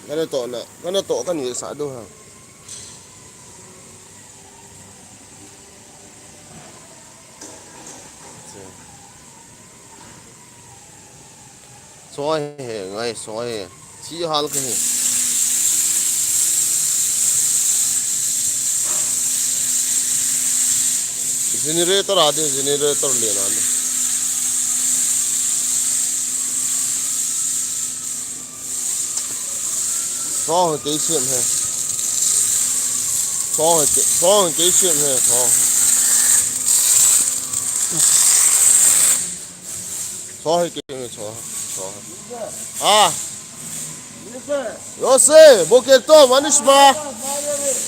cái nó tổ cái gì xả đâu hả soi hè ngay soi chỉ hal cái hè generator आते generator लेना है सौ cái chuyện है सौ cái chuyện है सौ cái सौ 아 요새 목에 또 많으시마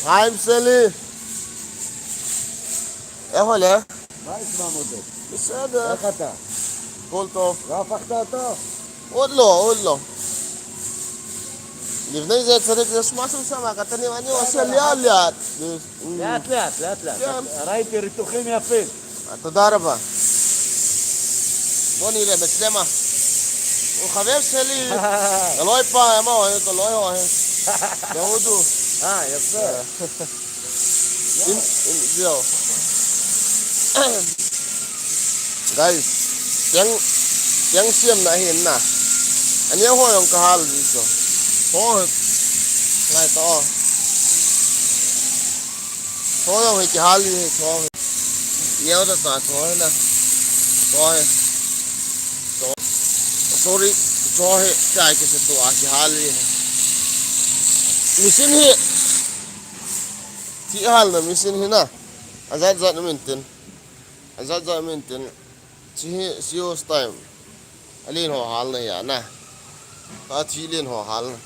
하임셀리 에홀레 מה ישמע מודד? בסדר איך אתה? הכל טוב והפכת אותו? עוד לא לפני זה צריך יש משהו שם הקטנים אני עושה לאט לאט. ראיתי ריתוחים יפים. תודה רבה בוא נראה מצלמה הוא חבר שלי אתה לא פעם מה אוהב אתה לא אוהב בהודו יפה. זהו guys tiếng xiêm đã hiện nè anh nhớ hồi ông cả hai gì rồi to lại to rồi cái hai gì to nhiều đó ta to nè to sorry to cái sẽ to cái hai gì machine hi thì hai là machine hi nè azat maintain sios time alin ho hal na ya na ta thi len ho hal na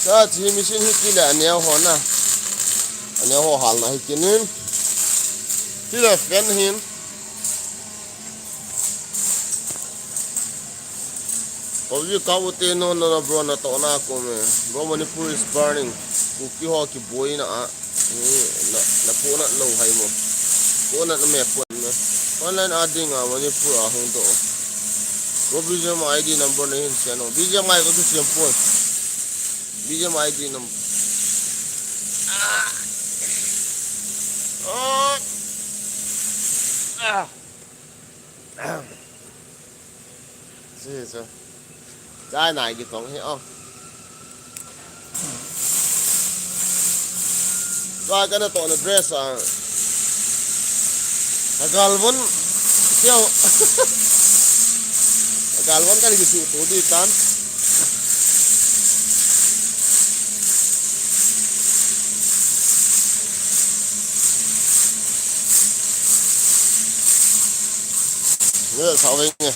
ta thi machine hi kila aneu ho na aneu ho hal na hi kinin kila fan hin Ovi kawute no na bro na to na ko me bro Manipur is burning kuki ho ki boy na na po na lo hay mo po na me po na online ading Manipur a hung to bro BGM ID number na hin siya no BGM ID ko to siya po BGM ID number sige trái này thì còn hiểu không rồi cái nó tổ nó dress galvon siêu galvon cái gì sự tổ đi tan nữa sáu vinh này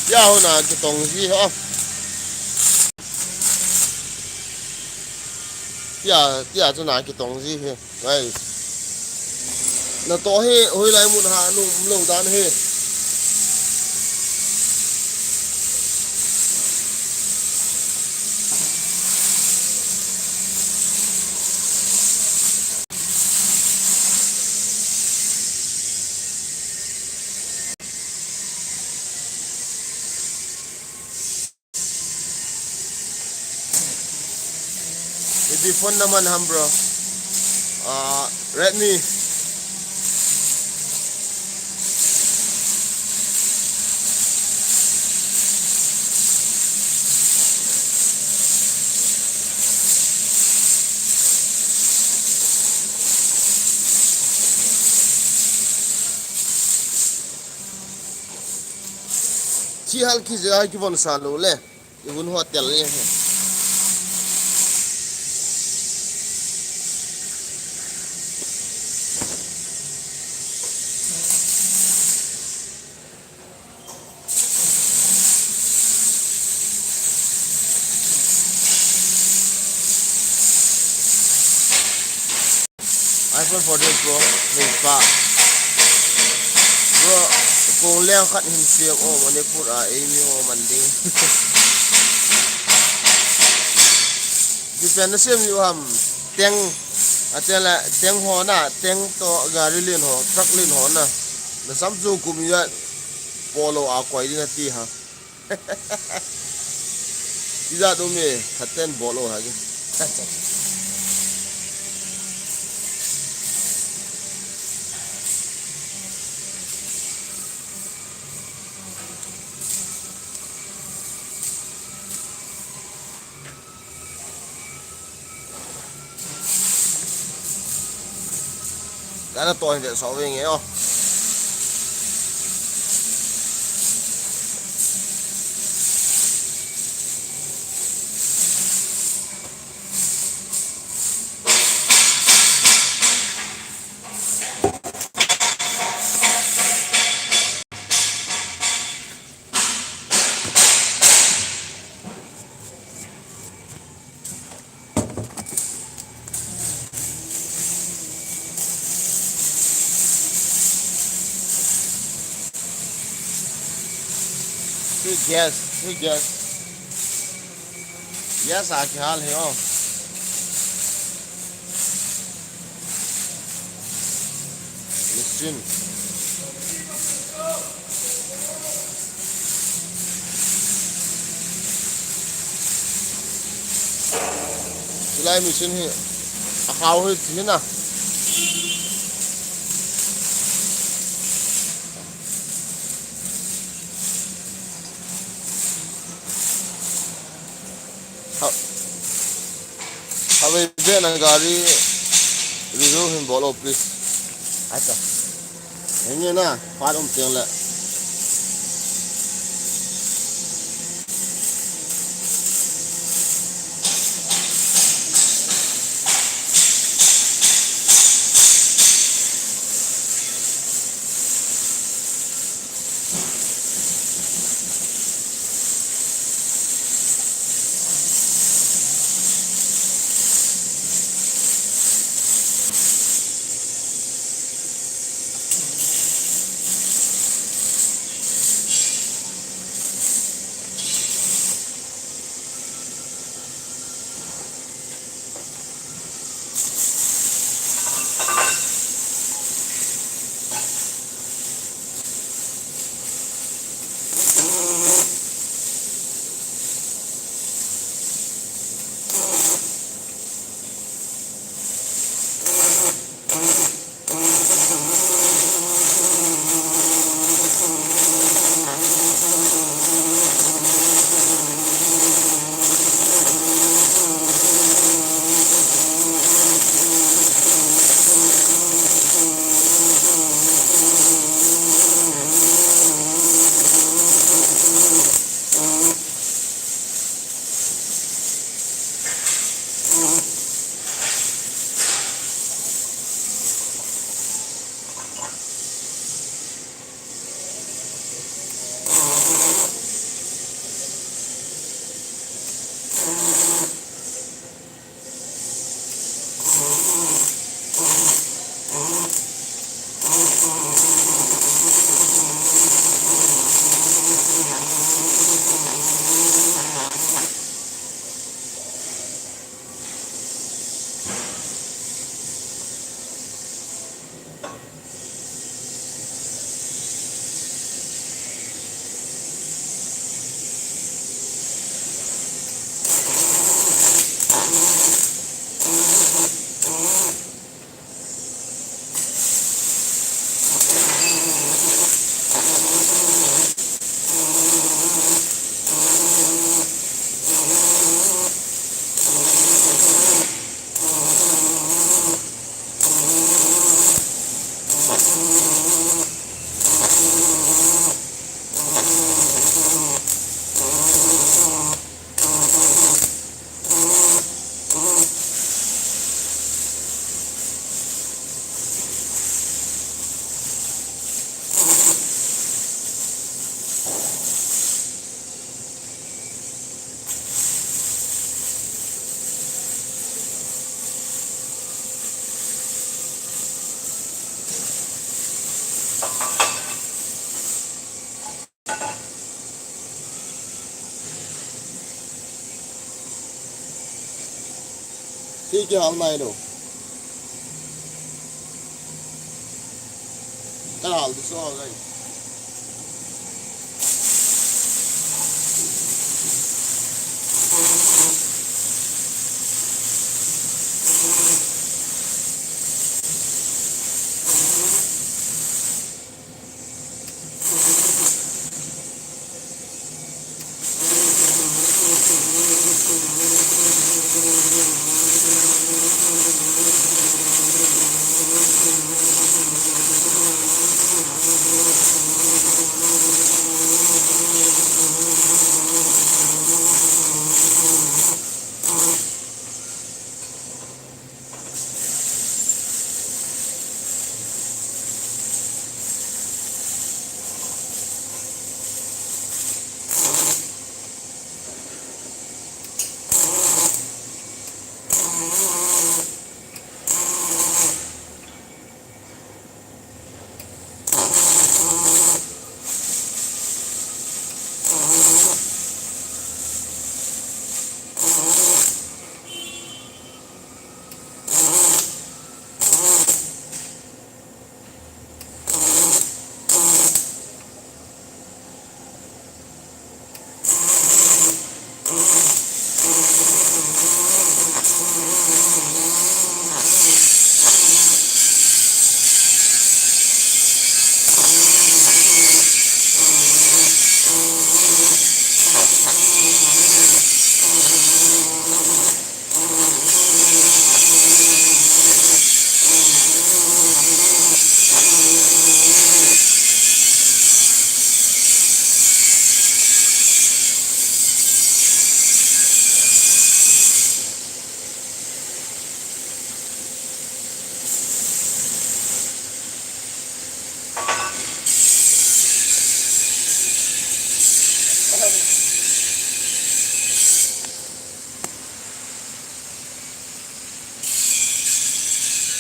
giao là cái tổng gì hả? Tia cho là cái tổng gì hết, này, nó to hết, hồi lại một hà nung lâu đan hết. Di phone naman ham bro Redmi chi hal ki jai ki bon salo le ibun hotel le iPhone 14 Pro mình pa bro kung leo khát hình siêu ô Manipur emi ô manding di pen na sim yu ham teng Atela teng ho na teng to gari lin ho truck lin ho na na samju kumya polo a kwai din ti ha ida do me khaten bolo ha ge kana to hin de so we nge o ठीक gas yes आ क्या हाल है ओ निश्चिंत सिलाई machine है अखाव है ना Have been a gari review him bolo please. Acha. Henge na padum tingla. ठीक है हाल ना Kalal di so guys.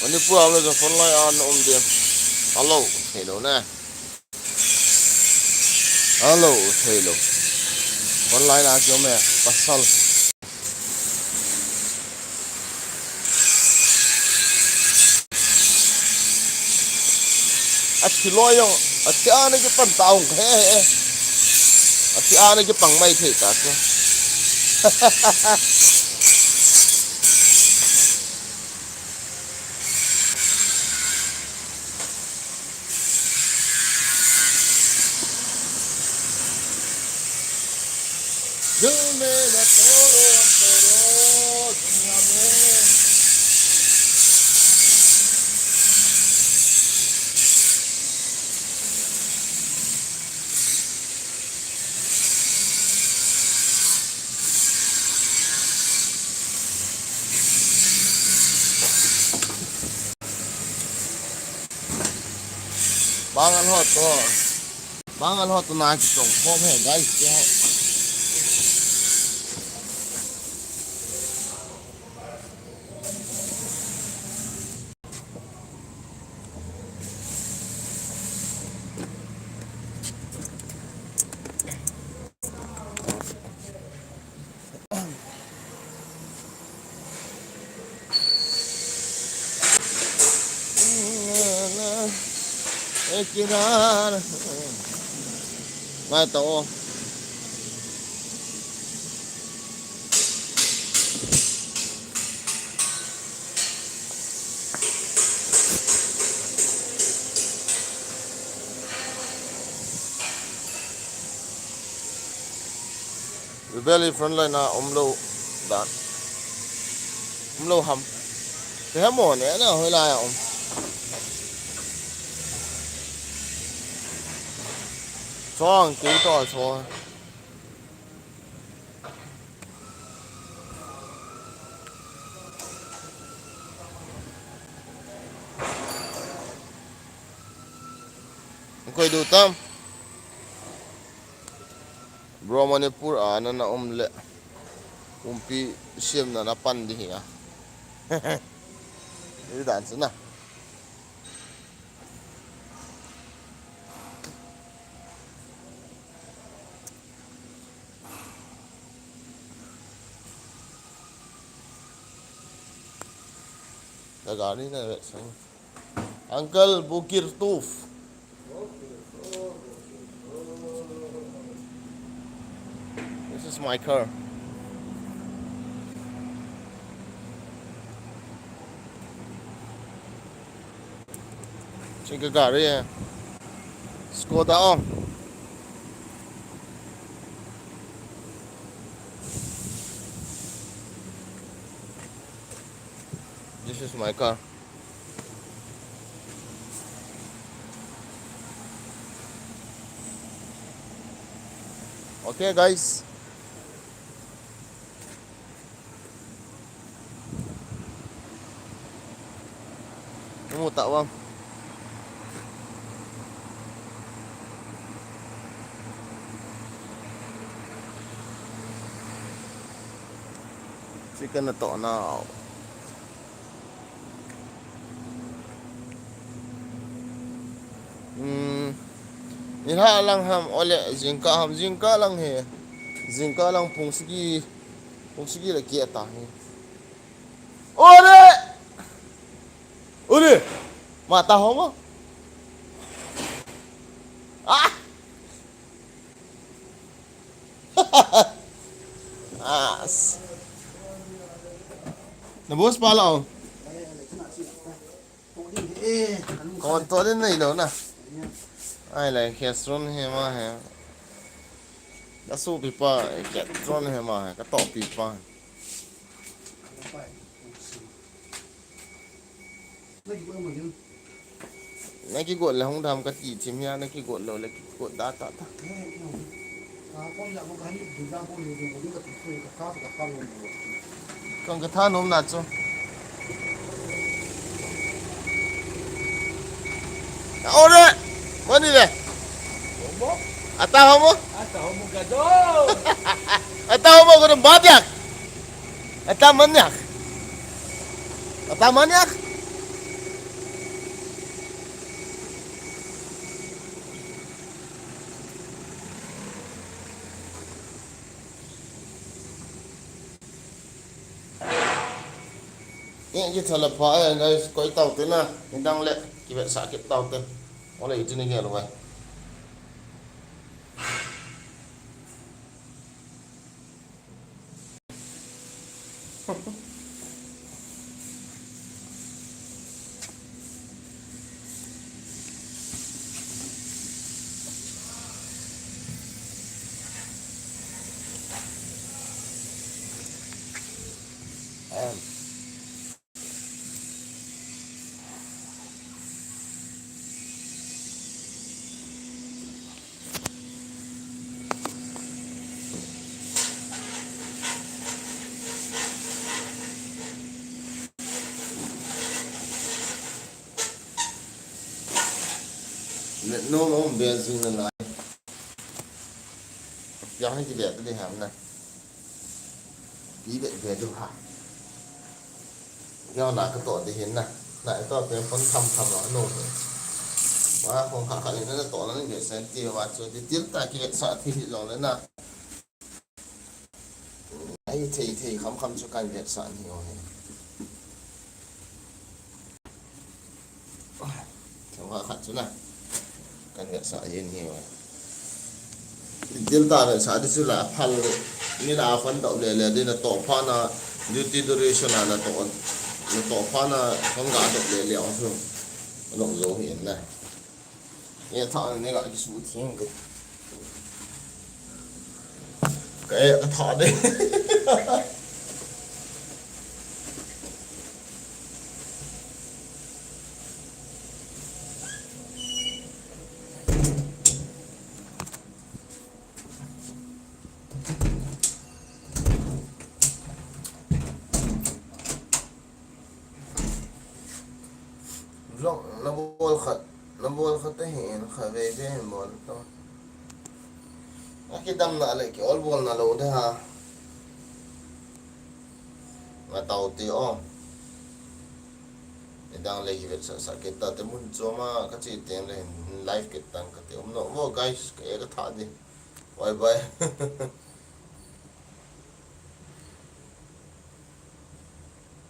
Ini pun awal je phone line on dia. Hello, hello nè. Hello, hello. Phone line cho mẹ. Pasal. At loy yung at ano cái pan taong he. At ano cái pang may thei ta. Dume na toro dunya me. Bangan hot to na kitong kom he guys. Kirar. Mai to. Belly front line na omlo dan. Omlo ham. Thế ham mỏ nè nó hơi lai ông. Cho kỹ to cho. Quay đủ tâm. Bro Manipur ana na omle. Umpi sim na napan di hinga. Ini dance na. Gani na sang. Uncle Bukir Tuf. is my car. Trên cái gari Skoda on. This is my car. Okay, guys. Kamu tak bang? Chicken na to now. Nilha lang ham ole zinka lang he. Zinka lang pungsigi la kia ta he. Ore! Ore! Mata ho mo? Ah! As. Nabos pala oh. Còn to đến này đâu nè. Ai lại Castrol he mà he. Đã số pipa Castrol he mà he. Cái to pipa. Này cái gột là không làm cái gì chim nha. Này cái gột là cái gột đá ta ta. Còn cái than hôm nào cho. Ore! Mana dia? Bombok? Atau mo? Atau mo gadol! Atau mo ko ng badyak? Atau manyak? Atau manyak? Ini kita lepas guys, kau tahu tu na, hindang lek, kita sakit tahu tu. Oleh itu ni kan, luai. No benzin na lại. Gió hay gì đẹp đi hàm này. Ý vậy về được hả? Do là cái tội thì hiện này. Lại to cái con thăm nó nổ. Và không khả khả nó tổ nó để xem tiêu và rồi thì tiếp tại cái sợ thì rồi nữa nè. Ấy thì không cho cái việc sợ nhiều này. Không khả khả chỗ này. Kan nggak sa yin hiu din ta le sa di su la phal ni la fan dau le le din to pha na duty duration na to pha na không ga dau le liao su nó zo hiền này ye tha ni ga ki su thiên cái thọ đấy nó bol khát tới hiện khởi về hiện bol to cái đâm nợ lại kiểu bol nợ lâu thế ha mà tàu tiêu để đang lấy việc sợ cái tàu tới muốn cho mà cái gì tiền này live cái tăng cái tiêu nó vô guys cái thằng đi bye bye